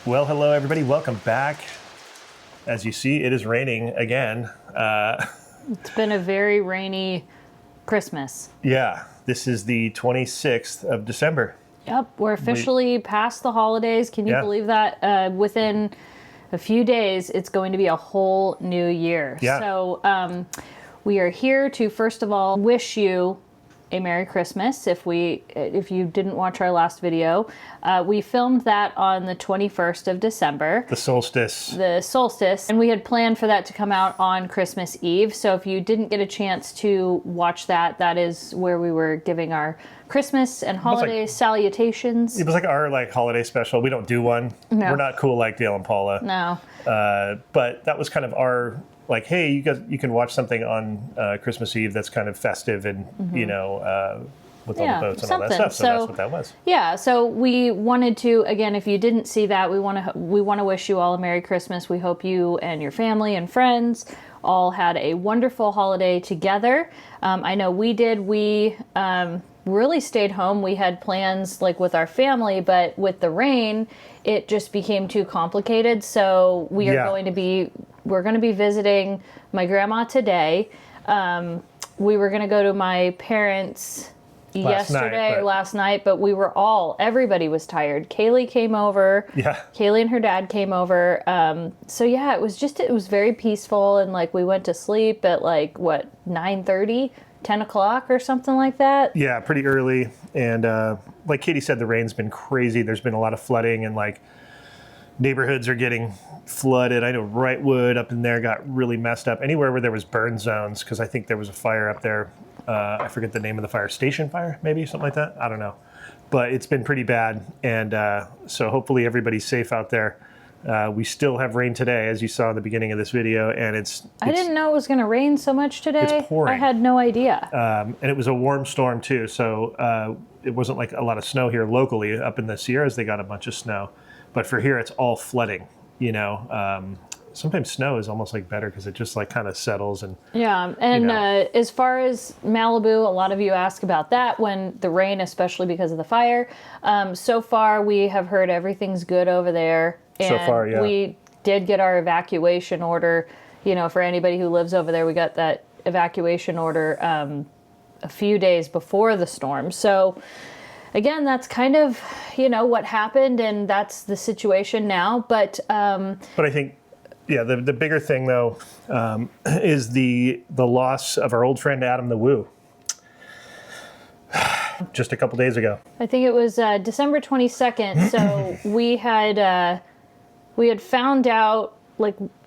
Well, hello everybody. Welcome back. As you see, it is raining again. It's been a very rainy Christmas. Yeah, this is the 26th of December. Yep, we're officially past the holidays. Can you believe that? Within a few days, it's going to be a whole new year. Yeah. So we are here to, first of all, wish you a Merry Christmas. If you didn't watch our last video, we filmed that on the 21st of December. The solstice. And we had planned for that to come out on Christmas Eve. So if you didn't get a chance to watch that, that is where we were giving our Christmas and holiday salutations. It was like our holiday special. We don't do one. No. We're not cool like Dale and Paula. No. But that was kind of our hey, you can watch something on Christmas Eve that's kind of festive and with all the boats and all that stuff. So that's what that was. Yeah. So we wanted to, again, if you didn't see that, we want to wish you all a Merry Christmas. We hope you and your family and friends all had a wonderful holiday together. I know we did. We really stayed home. We had plans with our family, but with the rain, it just became too complicated. So we're going to be visiting my grandma today. We were going to go to my parents last night, but everybody was tired. Kaylee came over. Yeah. Kaylee and her dad came over. It was very peaceful, and we went to sleep at 9:30, 10 o'clock or something like that. Yeah, pretty early. And like Katie said, the rain's been crazy. There's been a lot of flooding, and neighborhoods are getting flooded. I know Wrightwood up in there got really messed up. Anywhere where there was burn zones, because I think there was a fire up there. I forget the name of the fire. Station fire, maybe, something like that. I don't know. But it's been pretty bad. And so hopefully everybody's safe out there. We still have rain today, as you saw in the beginning of this video. And I didn't know it was going to rain so much today. It's pouring. I had no idea. And it was a warm storm, too. So it wasn't a lot of snow here locally. Up in the Sierras, they got a bunch of snow. But for here, it's all flooding, Sometimes snow is almost better because it just kind of settles. And as far as Malibu, a lot of you ask about that when the rain, especially because of the fire. So far, we have heard everything's good over there. And so far, yeah. We did get our evacuation order. For anybody who lives over there, we got that evacuation order a few days before the storm. So again, that's kind of, what happened, and that's the situation now. But I think, the bigger thing, though, is the loss of our old friend AdamTheWoo. Just a couple days ago. I think it was December 22nd. So we had found out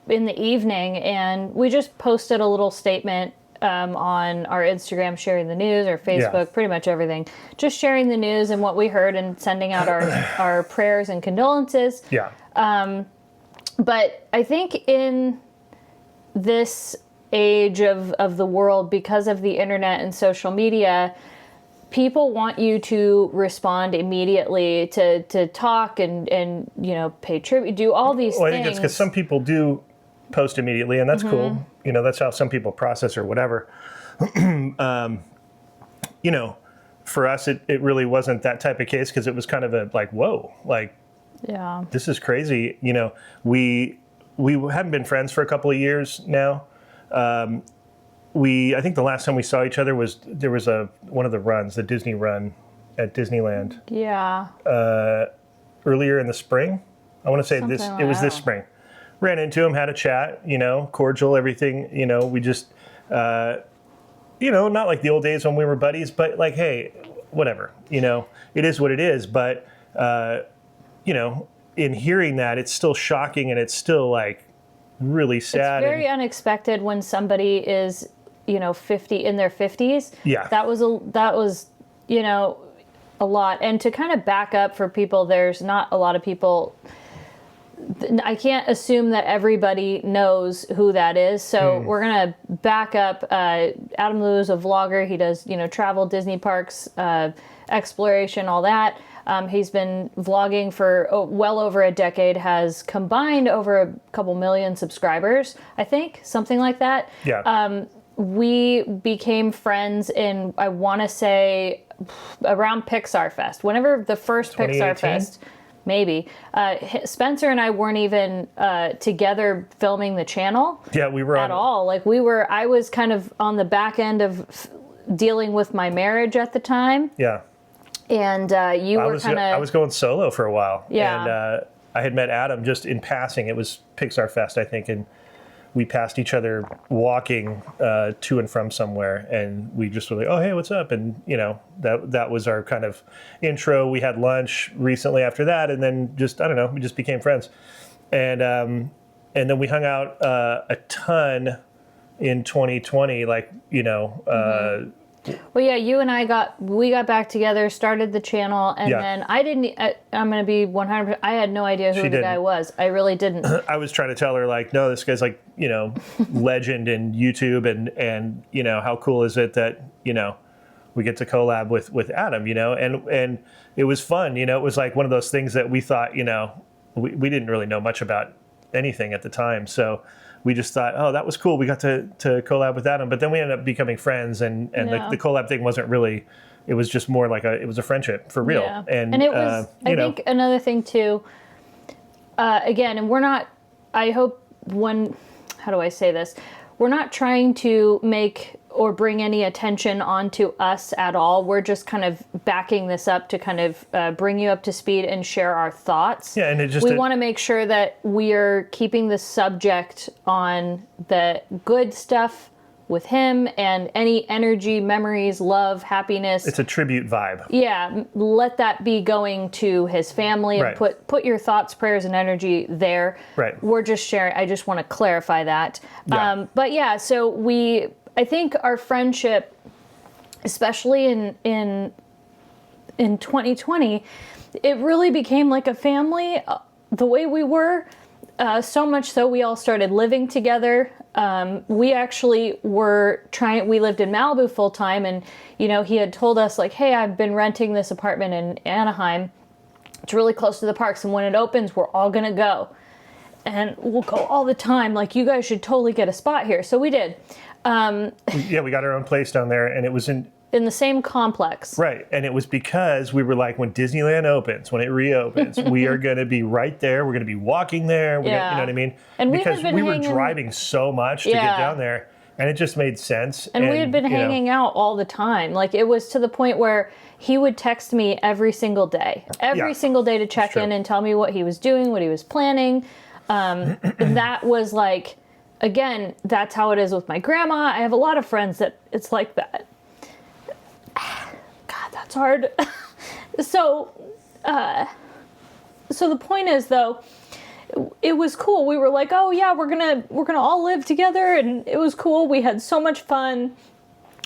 in the evening, and we just posted a little statement on our Instagram, sharing the news, or Facebook, pretty much everything. Just sharing the news and what we heard and sending out our prayers and condolences. Yeah. But I think in this age of the world, because of the internet and social media, people want you to respond immediately, to talk and pay tribute, do all these things. I think it's because some people do post immediately, and that's cool. That's how some people process or whatever. For us, it really wasn't that type of case, because it was kind of a whoa, yeah, this is crazy. We haven't been friends for a couple of years now. I think the last time we saw each other was one of the runs, the Disney run at Disneyland. Yeah. Earlier in the spring, I want to say it was this spring. Ran into him, had a chat, cordial, everything, we just, not like the old days when we were buddies, but hey, whatever, it is what it is. But, in hearing that, it's still shocking, and it's still really sad. It's very unexpected when somebody is, 50 in their 50s. Yeah. That was a lot. And to kind of back up for people, there's not a lot of people. I can't assume that everybody knows who that is. So we're going to back up. AdamTheWoo is a vlogger. He does, travel, Disney parks, exploration, all that. He's been vlogging for well over a decade, has combined over a couple million subscribers, I think, something like that. Yeah. We became friends in, I want to say, around Pixar Fest. Whenever the first Pixar Fest, maybe. Spencer and I weren't even together filming the channel. Yeah, we were at all. Like I was kind of on the back end of dealing with my marriage at the time. Yeah. And you were kind of... I was going solo for a while. Yeah. And I had met Adam just in passing. It was Pixar Fest, I think, and we passed each other walking to and from somewhere, and we just were like, oh, hey, what's up? And, that was our kind of intro. We had lunch recently after that, and then just, I don't know, we just became friends. And then we hung out a ton in 2020, Well, yeah, you and we got back together, started the channel, and then I'm going to be 100%, I had no idea who the guy was. I really didn't. I was trying to tell her, no, this guy's legend in YouTube, and how cool is it that, we get to collab with Adam, and it was fun, it was like one of those things that we thought, we didn't really know much about anything at the time, so we just thought, oh, that was cool. We got to collab with Adam, but then we ended up becoming friends, and the collab thing wasn't really. It was just more like it was a friendship for real. Yeah. And it was. I think another thing too. Again, and we're not. I hope how do I say this? We're not trying to make or bring any attention onto us at all. We're just kind of backing this up to kind of bring you up to speed and share our thoughts. Yeah, and we want to make sure that we're keeping the subject on the good stuff with him, and any energy, memories, love, happiness. It's a tribute vibe. Yeah, let that be going to his family, and put your thoughts, prayers, and energy there. Right. We're just sharing. I just want to clarify that. Yeah. But yeah, so I think our friendship, especially in 2020, it really became like a family. The way we were, so much so we all started living together. We actually we lived in Malibu full time, and he had told us hey, I've been renting this apartment in Anaheim. It's really close to the parks, and when it opens, we're all gonna go, and we'll go all the time. You guys should totally get a spot here. So we did. Yeah, we got our own place down there, and it was in the same complex. Right, and it was because we were when Disneyland opens, when it reopens, we are going to be right there. We're going to be walking there. You know what I mean? And because we were driving so much to get down there, and it just made sense. And we had been hanging out all the time. It was to the point where he would text me every single day to check in and tell me what he was doing, what he was planning. That was again, that's how it is with my grandma. I have a lot of friends that it's like that. God, that's hard. So the point is, though, it was cool. We were oh yeah, we're gonna all live together, and it was cool. We had so much fun.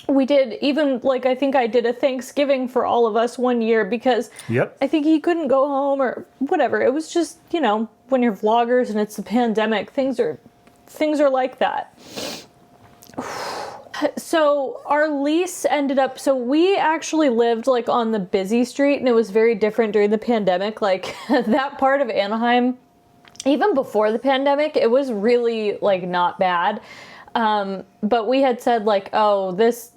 We did even I think I did a Thanksgiving for all of us one year because I think he couldn't go home or whatever. It was just when you're vloggers and it's the pandemic, things are like that. So our lease ended up, so we actually lived on the busy street, and it was very different during the pandemic. That part of Anaheim, even before the pandemic, it was really not bad. But we had said oh, this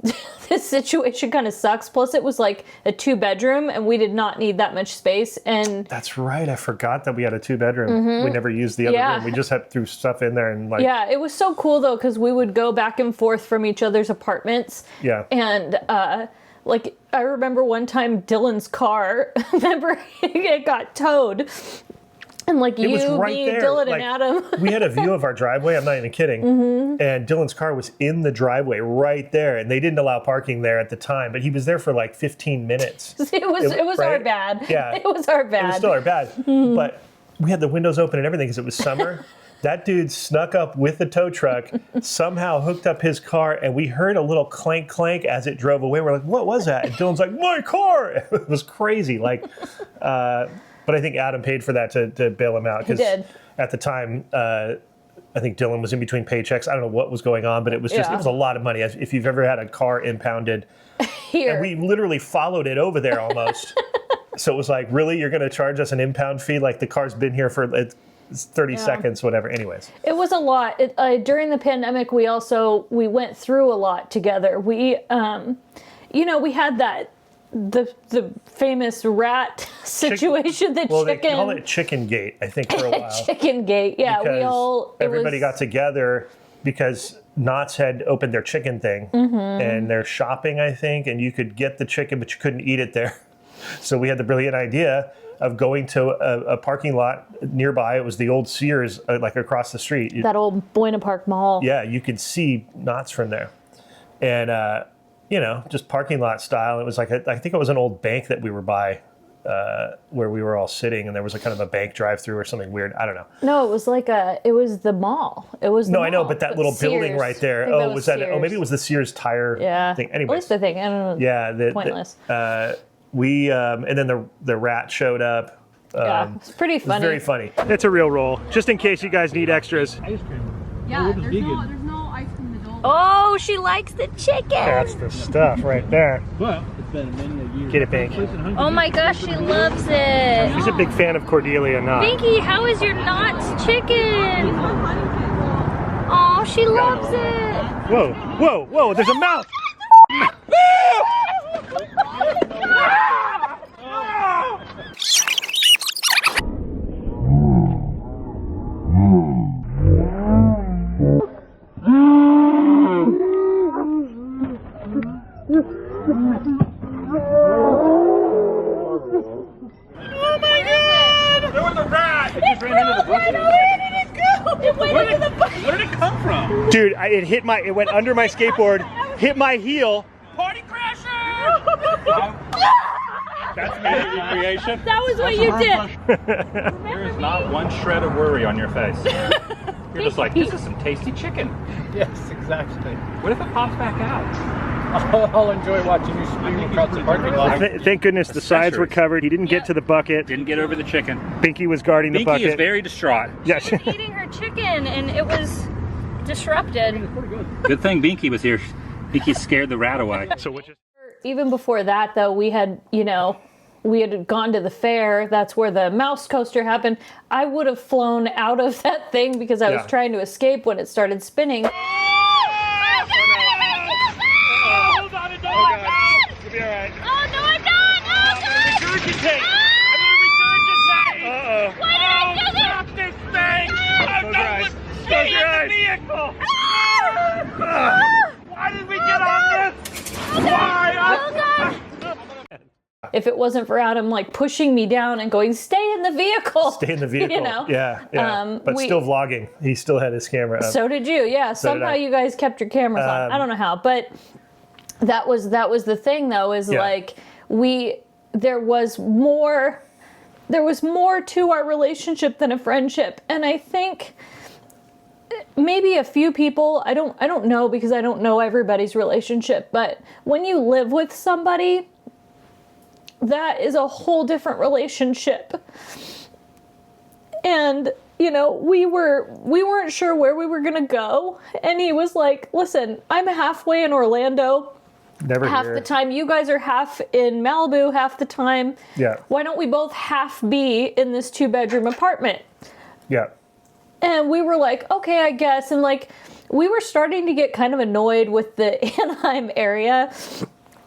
situation kind of sucks. Plus it was a 2-bedroom, and we did not need that much space. And that's right. I forgot that we had a 2-bedroom. We never used the other room. We just threw stuff in there and yeah, it was so cool though, because we would go back and forth from each other's apartments. Yeah. And I remember one time Dylan's car, it got towed. And it was right me, there. Dylan, and Adam. We had a view of our driveway. I'm not even kidding. And Dylan's car was in the driveway right there. And they didn't allow parking there at the time. But he was there for 15 minutes. It was right? our bad. Yeah. It was our bad. It was still our bad. But we had the windows open and everything because it was summer. That dude snuck up with the tow truck, somehow hooked up his car, and we heard a little clank clank as it drove away. We're like, what was that? And Dylan's like, my car! It was crazy. But I think Adam paid for that to bail him out. He did. At the time, I think Dylan was in between paychecks. I don't know what was going on, but it was just it was a lot of money. If you've ever had a car impounded, here. And we literally followed it over there almost. So it was really, you're going to charge us an impound fee? The car's been here for 30 seconds, whatever. Anyways. It was a lot. During the pandemic, we went through a lot together. We, we had that the famous rat situation, the Well, chicken. they call it Chicken Gate, I think, for a while. Chicken Gate, yeah. Because everybody got together because Knott's had opened their chicken thing, and they're shopping, I think, and you could get the chicken, but you couldn't eat it there. So we had the brilliant idea of going to a parking lot nearby. It was the old Sears, like across the street. That old Buena Park Mall. Yeah, you could see Knott's from there. And, just parking lot style. It was like, I think it was an old bank that we were by, where we were all sitting, and there was a kind of a bank drive-through or something weird. I don't know. No, it was the mall. It was the No, mall, I know, but that little Sears. building right there. I think Was that? Sears. Oh, maybe it was the Sears tire thing. Anyway, At least I think. I don't know. yeah, Pointless. we and then the rat showed up. Yeah, it's pretty funny. It's very funny. It's a real roll, just in case you guys need extras. Ice cream. Yeah, there's no ice cream in the Dole. Oh, she likes the chicken. That's the stuff right there. Well, it's been many a year. Get it, Pink. Oh my gosh, she loves it. She's a big fan of Cordelia Knott. Pinky, how is your Knott's chicken? Oh, she loves it. Whoa, whoa, whoa! There's a mouse. Where did it come from? Dude, it went under my skateboard, hit my heel. Party crasher! That's me recreation. That was what you did. There is not one shred of worry on your face. You're just like, this is some tasty chicken. Yes, exactly. What if it pops back out? I'll enjoy watching you scream across the parking lot. Thank goodness the sides were covered. He didn't get to the bucket. Didn't get over the chicken. Binky was guarding the Binky bucket. is very distraught. Yes. She was eating her chicken and it was disrupted. Good thing Binky was here. Binky scared the rat away. So which is Even before that, though, we had gone to the fair. That's where the mouse coaster happened. I would have flown out of that thing because I was trying to escape when it started spinning. You'll be all right. Oh, no, I'm not! Oh, God! Regurgitate! Uh-oh. Why did I do this? Stop this thing! I'm Close your eyes. not Close your in eyes. the vehicle! Why did we get on this? Why? Oh, God! If it wasn't for Adam, like, pushing me down and going, stay in the vehicle. Stay in the vehicle. You know? Yeah. But we- still vlogging. He still had his camera up. So did you, yeah. did Somehow I. you guys kept your cameras on. I don't know how, but that was the thing, though, is like there was more to our relationship than a friendship, and I think maybe a few people. I don't know because I don't know everybody's relationship, but when you live with somebody, that is a whole different relationship, and. We weren't sure where we were gonna go, and he was like, "Listen, I'm halfway in Orlando Never half here. the time. You guys are half in Malibu half the time. Yeah. Why don't we both half be in this 2-bedroom apartment?" Yeah. And we were like, "Okay, I guess." And like, we were starting to get kind of annoyed with the Anaheim area.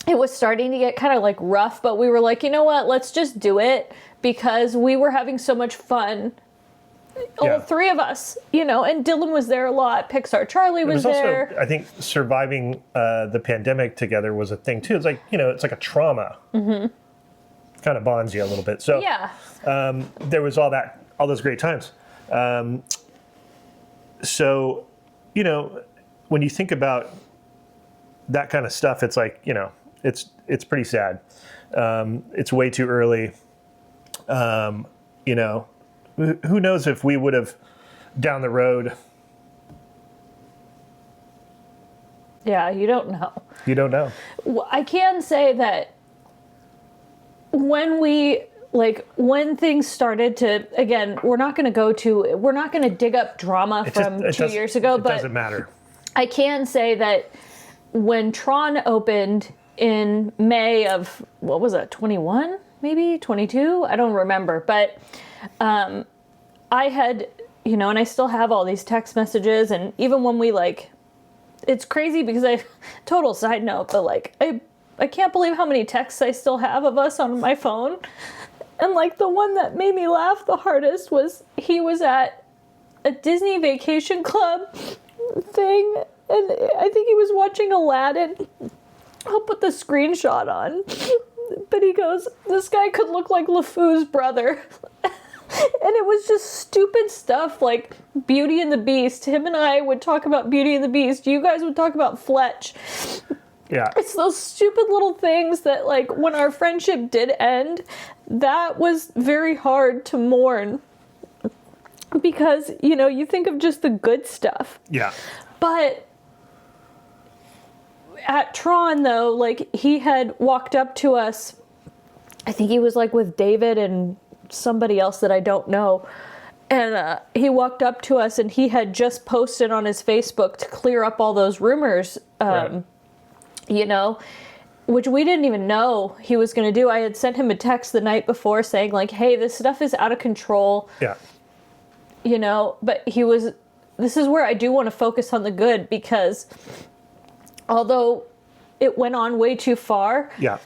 It was starting to get kind of like rough, but we were like, you know what? Let's just do it because we were having so much fun. All three of us, and Dylan was there a lot. Pixar Charlie was there. Also, I think surviving the pandemic together was a thing too. It's like, it's like a trauma. Mm-hmm. Kind of bonds you a little bit. So Yeah. there was all those great times. So, when you think about that kind of stuff, it's like, it's pretty sad. It's way too early. Who knows if we would have down the road. Yeah, you don't know. You don't know. I can say that when things started to, again, we're not going to dig up drama from 2 years ago, but it doesn't matter. I can say that when Tron opened in May of, what was it, 21, maybe 22? I don't remember, but I had, and I still have all these text messages, and even when we it's crazy because total side note, but I I can't believe how many texts I still have of us on my phone. And like the one that made me laugh the hardest was he was at a Disney Vacation Club thing, and I think he was watching Aladdin. I'll put the screenshot on. But he goes, this guy could look like LeFou's brother. And it was just stupid stuff like Beauty and the Beast. Him and I would talk about Beauty and the Beast. You guys would talk about Fletch. Yeah. It's those stupid little things that, like, when our friendship did end, that was very hard to mourn. Because, you know, you think of just the good stuff. Yeah. But at Tron, though, like, he had walked up to us. I think he was, like, with David and somebody else that I don't know. And he walked up to us, and he had just posted on his Facebook to clear up all those rumors, Right. you know, which we didn't even know he was going to do. I had sent him a text the night before saying, like, hey, this stuff is out of control. Yeah. You know, but this is where I do want to focus on the good, because although it went on way too far, Yeah.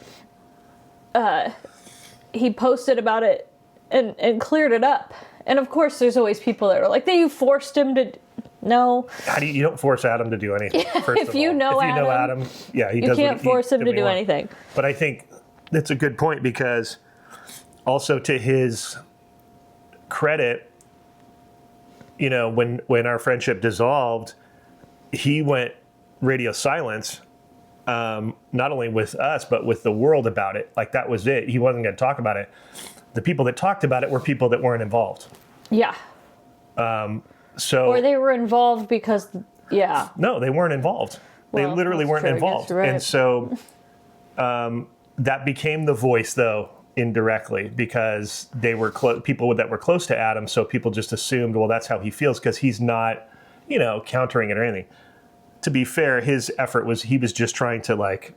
he posted about it and cleared it up. And of course, there's always people that are like, you forced him to. No. You don't force Adam to do anything. First If of you all. know if you know Adam, Adam, yeah, he you does. can't force him to do what he anything. But I think that's a good point, because also to his credit, you know, when our friendship dissolved, he went radio silence, not only with us, but with the world about it. Like, that was it. He wasn't going to talk about it. The people that talked about it were people that weren't involved. Yeah. So, Or they were involved because, yeah. no, they weren't involved. Well, they literally that's weren't true, I guess involved. you're right. And so that became the voice, though, indirectly, because they were people that were close to Adam. So people just assumed, well, that's how he feels, because he's not, you know, countering it or anything. To be fair, his effort was, he was just trying to, like,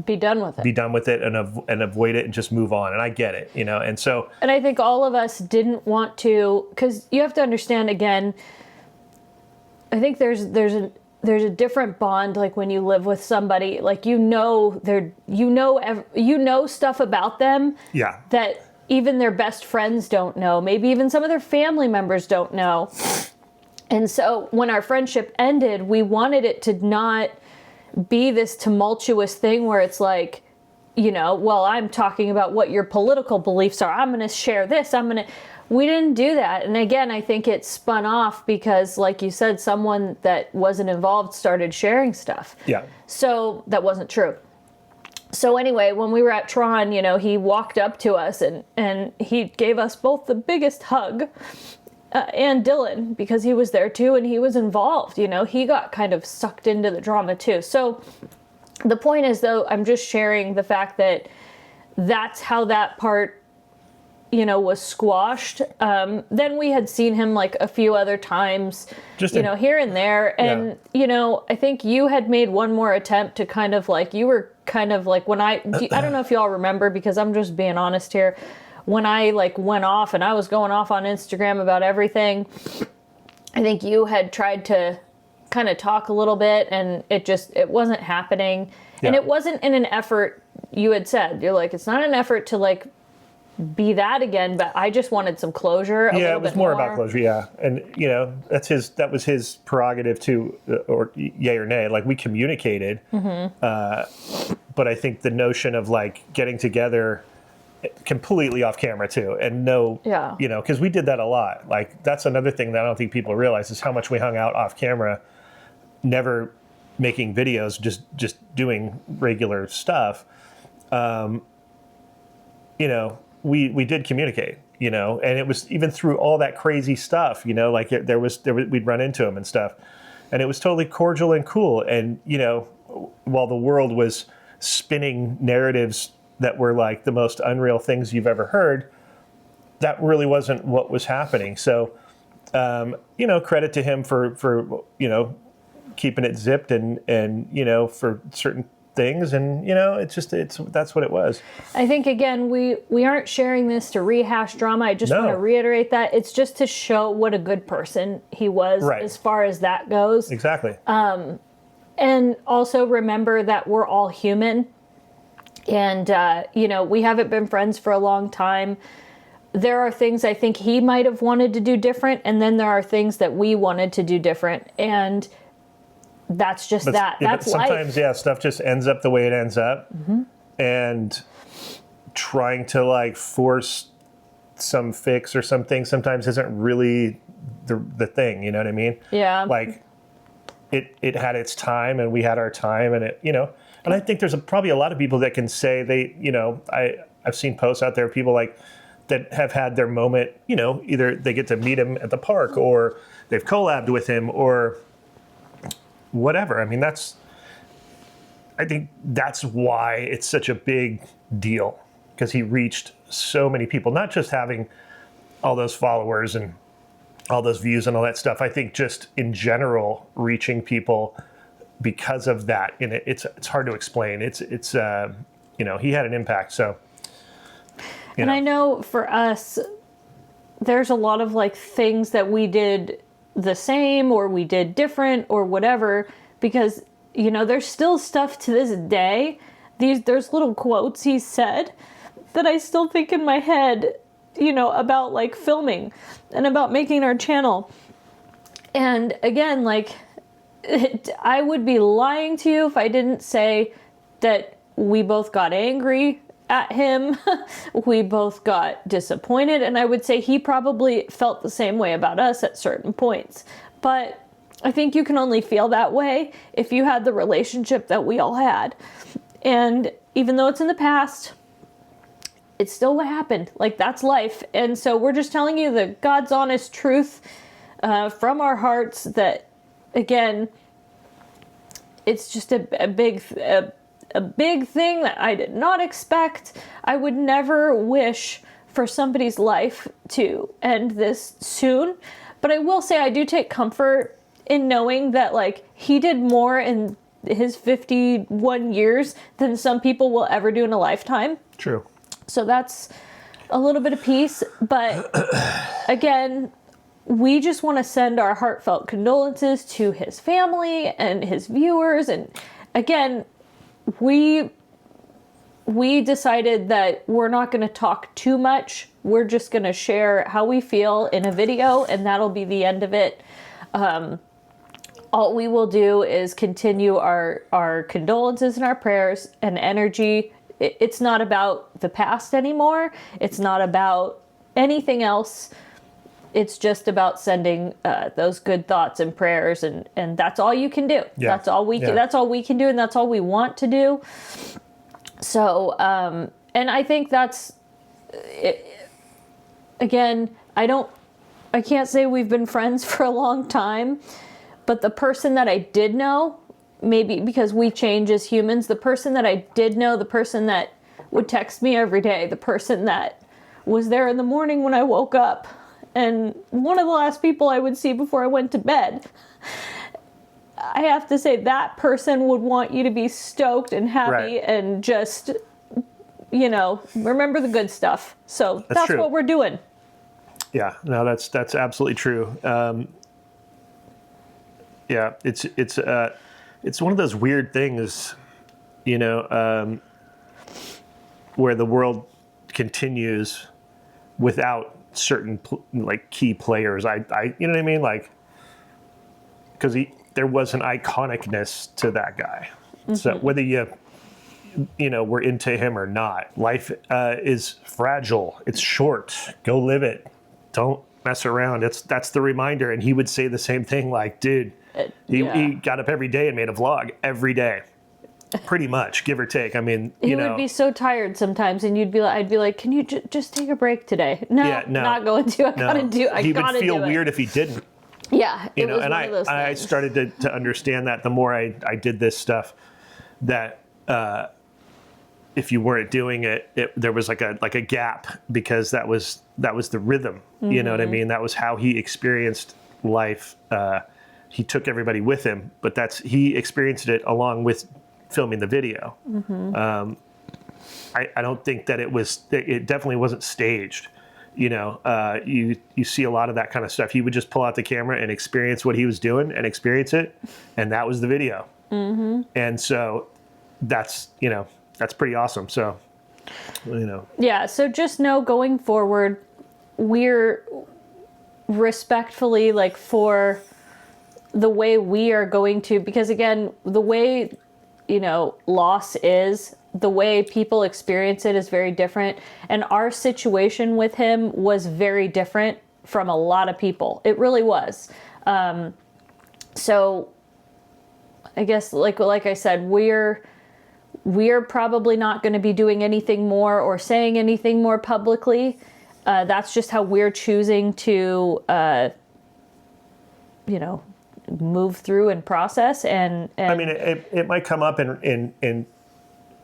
Be done with it. and avoid it and just move on. And I get it, you know. And so, And I think all of us didn't want to, because you have to understand, again, I think there's a different bond, like when you live with somebody, like, you know stuff about them yeah, that even their best friends don't know. Maybe even some of their family members don't know. And so when our friendship ended, we wanted it to not be this tumultuous thing where it's like, you know, well, I'm talking about what your political beliefs are. I'm going to share this. We didn't do that. And again, I think it spun off because, like you said, someone that wasn't involved started sharing stuff. yeah, So that wasn't true. So anyway, when we were at Tron, you know, he walked up to us and he gave us both the biggest hug, and Dylan, because he was there too and he was involved. You know, he got kind of sucked into the drama too. So the point is, though, I'm just sharing the fact that that's how that part, you know, was squashed. Then we had seen him like a few other times, Just you know, here and there. And, you know, I think you had made one more attempt to kind of like, you were kind of like, I don't know if y'all remember, because I'm just being honest here. When I like went off and I was going off on Instagram about everything, I think you had tried to kind of talk a little bit, and it wasn't happening. Yeah. And it wasn't in an effort, you had said, you're like, it's not an effort to like be that again, but I just wanted some closure. Yeah, it was more about closure. Yeah, and you know, that was his prerogative too, or yay or nay. Like, we communicated, but I think the notion of like getting together completely off camera too, and you know, because we did that a lot. Like, that's another thing that I don't think people realize is how much we hung out off camera, never making videos, just doing regular stuff. You know, we did communicate, you know, and it was even through all that crazy stuff, you know, like there was we'd run into him and stuff, and it was totally cordial and cool. And, you know, while the world was spinning narratives that were like the most unreal things you've ever heard, that really wasn't what was happening. So, you know, credit to him for you know, keeping it zipped and you know, for certain things. And, you know, that's what it was. I think, again, we aren't sharing this to rehash drama. I just want to reiterate that. It's just to show what a good person he was, as far as that goes. Exactly. And also remember that we're all human. And, you know, we haven't been friends for a long time. There are things I think he might have wanted to do different, and then there are things that we wanted to do different. And that's just that. Yeah, that's but sometimes, life. yeah, stuff just ends up the way it ends up. And trying to like force some fix or something sometimes isn't really the thing, you know what I mean? Yeah. Like it had its time and we had our time, and it, you know, and I think there's probably a lot of people that can say they, you know, I've seen posts out there, people like that have had their moment, you know, either they get to meet him at the park or they've collabed with him or whatever. I mean, I think that's why it's such a big deal, because he reached so many people, not just having all those followers and all those views and all that stuff. I think just in general, reaching people because of that, and it's hard to explain. It's you know, he had an impact. So, and I know for us, there's a lot of like things that we did the same or we did different or whatever, because, you know, there's still stuff to this day. There's little quotes he said that I still think in my head, you know, about like filming and about making our channel. And again, like, I would be lying to you if I didn't say that we both got angry at him. We both got disappointed, and I would say he probably felt the same way about us at certain points. But I think you can only feel that way if you had the relationship that we all had. And even though it's in the past, it's still what happened. Like, that's life. And so we're just telling you the God's honest truth from our hearts that, again, it's just a big thing that I did not expect. I would never wish for somebody's life to end this soon. But I will say I do take comfort in knowing that, like, he did more in his 51 years than some people will ever do in a lifetime. true. So that's a little bit of peace. But again, we just want to send our heartfelt condolences to his family and his viewers. And again, we decided that we're not going to talk too much. We're just going to share how we feel in a video, and that'll be the end of it. All we will do is continue our condolences and our prayers and energy. It's not about the past anymore. It's not about anything else. It's just about sending those good thoughts and prayers, and that's all you can do. Yeah. That's all we can. That's all we can do, and that's all we want to do. So, and I think that's it. Again, I can't say we've been friends for a long time, but the person that I did know, maybe because we change as humans, the person that I did know, the person that would text me every day, the person that was there in the morning when I woke up, and one of the last people I would see before I went to bed, I have to say that person would want you to be stoked and happy and just, you know, remember the good stuff. So that's true. what we're doing. Yeah, no, that's absolutely true. Yeah, it's one of those weird things, you know, where the world continues without certain like key players. I you know what I mean? Like, because there was an iconicness to that guy. Mm-hmm. So whether you know, were into him or not, life is fragile. It's short. Go live it. Don't mess around. That's the reminder. And he would say the same thing. Like, dude, he got up every day and made a vlog every day, pretty much, give or take. I mean, you know, he would be so tired sometimes, and I'd be like, can you just take a break today? No, not going to. I gotta do. He would feel weird if he didn't. Yeah, you know, and I started to understand that the more I did this stuff, that if you weren't doing it, there was like a gap, because that was the rhythm. Mm-hmm. You know what I mean? That was how he experienced life. He took everybody with him, but he experienced it along with filming the video. Mm-hmm. I don't think that it definitely wasn't staged. You know, you see a lot of that kind of stuff. He would just pull out the camera and experience what he was doing and experience it, and that was the video. Mm-hmm. And so that's, you know, that's pretty awesome. So, you know. Yeah, so just know going forward, we're respectfully, like, for the way we are going to, because again, the way, you know, loss is, the way people experience it is very different. And our situation with him was very different from a lot of people. It really was. So I guess, like I said, we're probably not going to be doing anything more or saying anything more publicly. That's just how we're choosing to, you know, move through and process. And I mean, it might come up in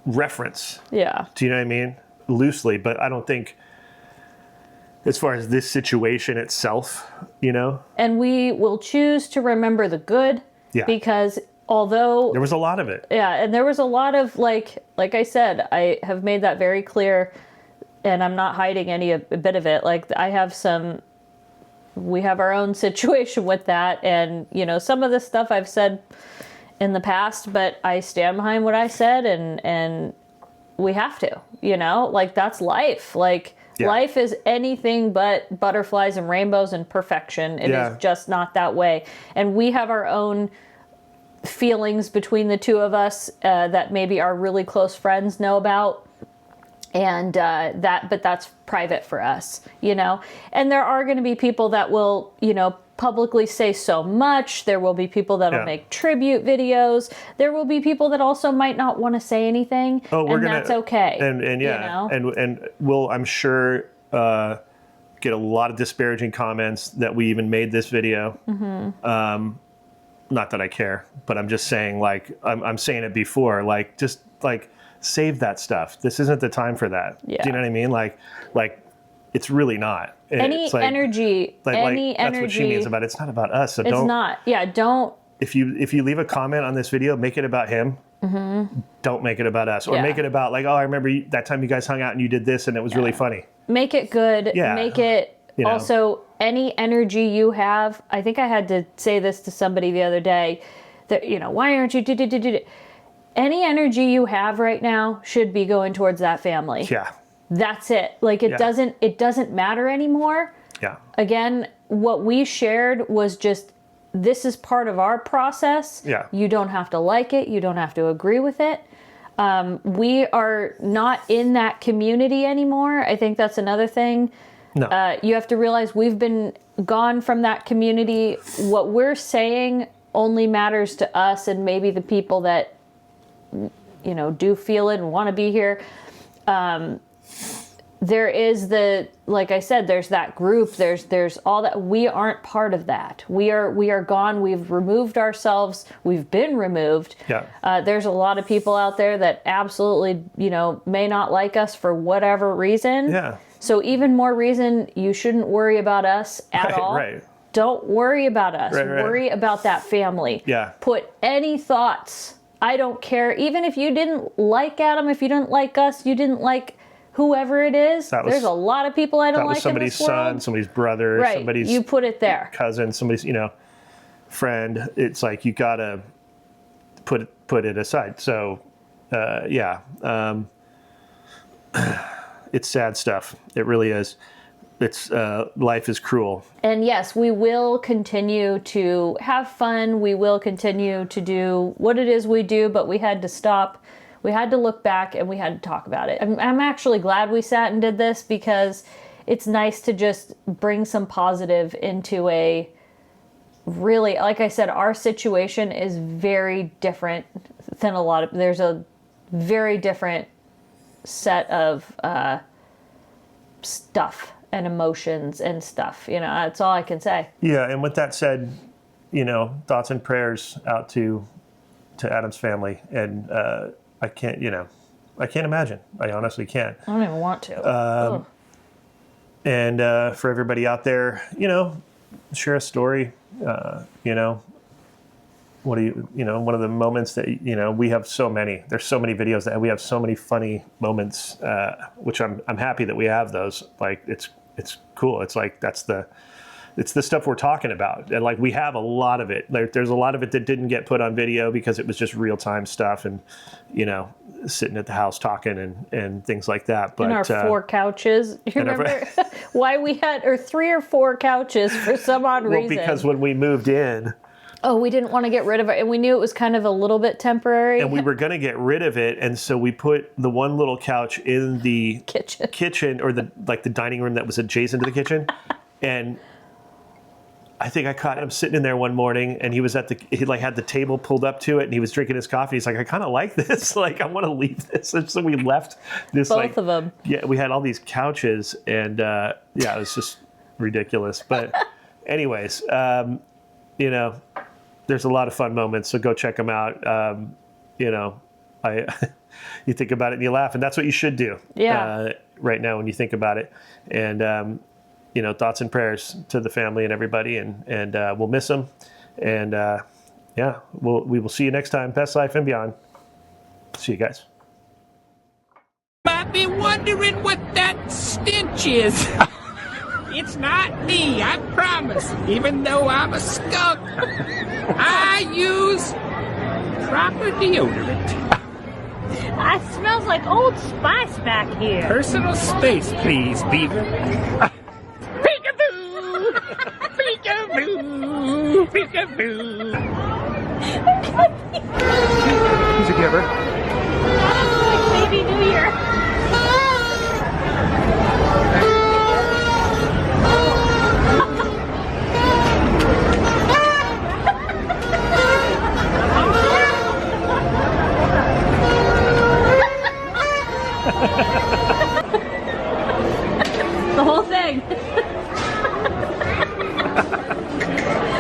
reference. Yeah. Do you know what I mean? Loosely, but I don't think, as far as this situation itself, you know? And we will choose to remember the good. Yeah. Because although there was a lot of it. Yeah, and there was a lot of, like I said, I have made that very clear, and I'm not hiding a bit of it. Like, we have our own situation with that, and, you know, some of the stuff I've said in the past, but I stand behind what I said, and we have to, you know? Like, that's life. Like, yeah. Life is anything but butterflies and rainbows and perfection. It is just not that way. And we have our own feelings between the two of us that maybe our really close friends know about, and but that's private for us, you know. And there are going to be people that will, you know, publicly say so much. There will be people that'll make tribute videos. There will be people that also might not want to say anything, and that's okay. And yeah, you know? and we'll, I'm sure, get a lot of disparaging comments that we even made this video. Mm-hmm. Not that I care, but I'm just saying, like, I'm saying it before, like, just, like, save that stuff. This isn't the time for that. Yeah. Do you know what I mean? Like, it's really not. Any energy, any energy. That's what she means about it. It's not about us. So it's not. Yeah, don't. If you leave a comment on this video, make it about him. Mm-hmm. Don't make it about us. Or make it about, like, oh, I remember that time you guys hung out and you did this and it was really funny. Make it good. Yeah. Make it, you know. Also, any energy you have, I think I had to say this to somebody the other day, that, you know, why aren't you... Any energy you have right now should be going towards that family. Yeah. That's it. Like, it doesn't matter anymore. Yeah. Again, what we shared was just, this is part of our process. Yeah. You don't have to like it. You don't have to agree with it. We are not in that community anymore. I think that's another thing. No. You have to realize we've been gone from that community. What we're saying only matters to us and maybe the people that, you know, do feel it and want to be here. There is like I said, there's that group, there's all that. We aren't part of that. We are gone. We've removed ourselves. We've been removed. Yeah. There's a lot of people out there that absolutely, you know, may not like us for whatever reason. Yeah. So even more reason you shouldn't worry about us at all. Right. Don't worry about us. Right. Worry about that family. Yeah. Put any thoughts. I don't care. Even if you didn't like Adam, if you didn't like us, you didn't like whoever it is. There's a lot of people I don't like in this world. Somebody's son, somebody's brother, right. Somebody's you put it there. Cousin, somebody's, you know, friend. It's like you gotta put it aside. So, yeah, it's sad stuff. It really is. It's life is cruel. And yes, we will continue to have fun. We will continue to do what it is we do, but we had to stop. We had to look back and we had to talk about it. I'm actually glad we sat and did this, because it's nice to just bring some positive into a really, like I said, our situation is very different than a lot of, there's a very different set of stuff and emotions and stuff, you know, that's all I can say. Yeah, and with that said, you know, thoughts and prayers out to Adam's family, and I can't imagine. I honestly can't. I don't even want to. And for everybody out there, you know, share a story. You know, what do you know? One of the moments that, you know, we have so many. There's so many videos that we have so many funny moments, which I'm happy that we have those. Like, it's cool. It's like that's it's the stuff we're talking about. And like, we have a lot of it. Like, there's a lot of it that didn't get put on video because it was just real time stuff and, you know, sitting at the house talking and things like that. But and our 4 couches. You remember why we had 3 or 4 couches for some odd reason? Well, because when we moved in, we didn't want to get rid of it, and we knew it was kind of a little bit temporary. And we were going to get rid of it, and so we put the one little couch in the kitchen or the dining room that was adjacent to the kitchen. And I think I caught him sitting in there one morning, and he had the table pulled up to it, and he was drinking his coffee. He's like, I kind of like this. Like, I want to leave this. And so we left this. Both of them. Yeah, we had all these couches, and yeah, it was just ridiculous. But anyways, you know, there's a lot of fun moments, so go check them out. You know, you think about it and you laugh, and that's what you should do. Yeah. Right now, when you think about it, and you know, thoughts and prayers to the family and everybody, and we'll miss them, and yeah, we will see you next time, Best Life and Beyond. See you guys. Might be wondering what that stench is. It's not me, I promise, even though I'm a skunk. I use proper deodorant. It smells like Old Spice back here. Personal space, please, Beaver. Peekaboo! Peekaboo! Peekaboo! He's a giver. Like Baby New Year. The whole thing.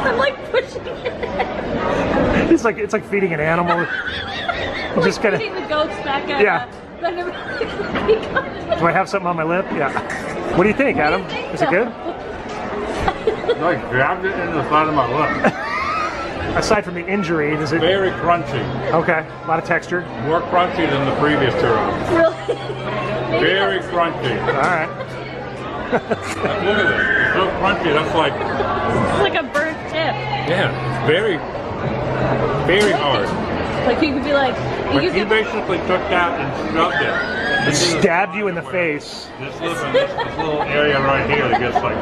I'm like pushing it. It's like feeding an animal. I'm just gonna. Putting the goats back at Yeah. Do Do I have something on my lip? Yeah. What do you think, Adam? Is it good? I grabbed it in the side of my lip. Aside from the injury, is it Very crunchy. okay? A lot of texture. More crunchy than the previous churros. Really? Very crunchy. All right. Look at this. It's so crunchy. That's like, It's like a burnt tip. yeah, it's very, very hard. Like you could be like, But you he could. basically took that and shoved it. Stabbed you in the face. This little area right here that gets like,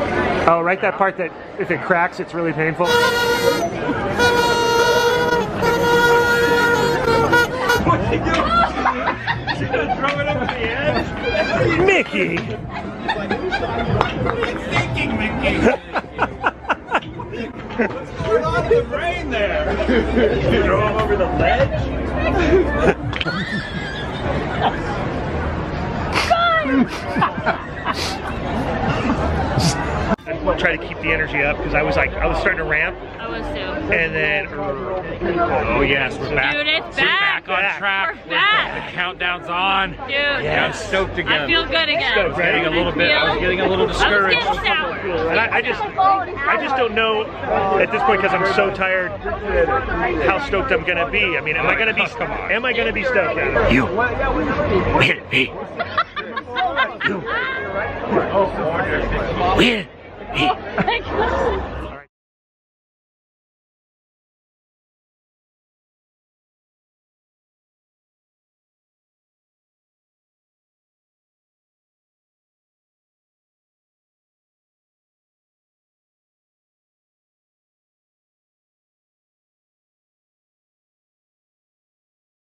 Oh, right, that part that if it cracks, it's really painful. what are you doing? You're gonna throw it over the edge? Mickey! What are you thinking, Mickey? What's going on in the brain there? You throw him over the ledge? I try to keep the energy up because I was starting to ramp, I was too. and then Oh yes, we're back. Dude, it's We're back. back on track. We're back. The countdown's on. Dude, Yeah, I'm stoked again. I feel good again. Stoked, right? Getting a little bit. I was getting a little I was discouraged. getting sour. and I just don't know at this point because I'm so tired how stoked I'm gonna be. I mean, am I gonna be stoked? Adam? You. Will be. You. Will be.